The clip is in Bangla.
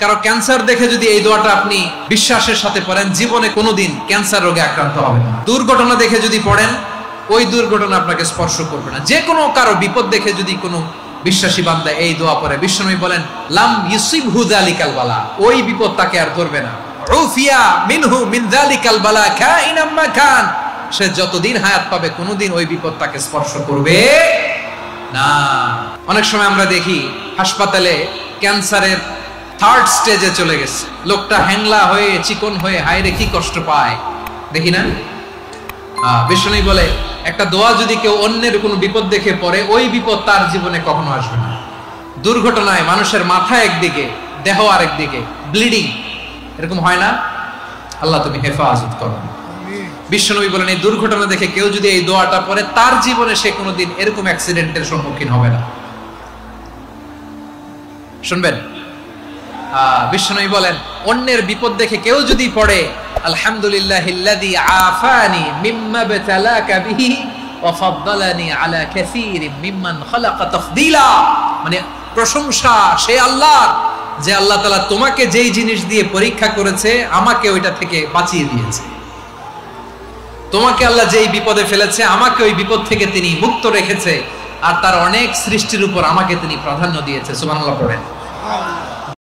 কারো ক্যান্সার দেখে যদি এই দোয়াটা আপনি বিশ্বাসের সাথে পড়েন, জীবনে কোনোদিন ক্যান্সার রোগে আক্রান্ত হবে না। দুর্ঘটনা দেখে যদি পড়েন, ওই দুর্ঘটনা আপনাকে স্পর্শ করবে না। যে কোনো কারো বিপদ দেখে যদি কোনো বিশ্বাসী বান্দা এই দোয়া পড়ে, বিশ্বনবী বলেন লাম ইউসিবহু যালিকাল বালা, ওই বিপদ তাকে আর ধরবে না। উফিয়া মিনহু মিন যালিকাল বালা কাইনাম মা কান, সে যতদিন হায়াত পাবে কোনোদিন ওই বিপদ তাকে স্পর্শ করবে না। অনেক সময় আমরা দেখি হাসপাতালে ক্যান্সারের থার্ড স্টেজে চলে গেছে, লোকটা হ্যাংলা হয়ে চিকন হয়ে হায়রে কি কষ্ট পায় দেখি না। বিশ্বনবী বলে একটা দোয়া যদি কেউ অন্যের কোনো বিপদ দেখে পড়ে, ওই বিপদ তার জীবনে কখনো আসবে না। দুর্ঘটনায় মানুষের মাথা একদিকে, দেহ আরেকদিকে, ব্লিডিং, এরকম হয় না? আল্লাহ তুমি হেফাজত করো। বিশ্বনবী বলেন এই দুর্ঘটনা দেখে কেউ যদি এই দোয়াটা পড়ে, তার জীবনে সে কোনোদিন এরকম অ্যাক্সিডেন্টের সম্মুখীন হবে না। শুনবেন, বিশ্বনবী বলেন অন্যের বিপদ দেখে কেউ যদি পড়ে আলহামদুলিল্লাহিল্লাযী আফানি মিম্মা বতালাকা বিহি ওয়া ফাদ্দালানি আলা কাসীরিম মিম্মান খালাকা তাফদীলা, মানে প্রশংসা সে আল্লাহর, যে আল্লাহ তাআলা তোমাকে যেই জিনিস দিয়ে পরীক্ষা করেছে আমাকে ওইটা থেকে বাঁচিয়ে দিয়েছে। তোমাকে আল্লাহ যেই বিপদে ফেলেছে আমাকে ওই বিপদ থেকে তিনি মুক্ত রেখেছে, আর তার অনেক সৃষ্টির উপর আমাকে তিনি প্রাধান্য দিয়েছে। সুবহানাল্লাহ পড়েন।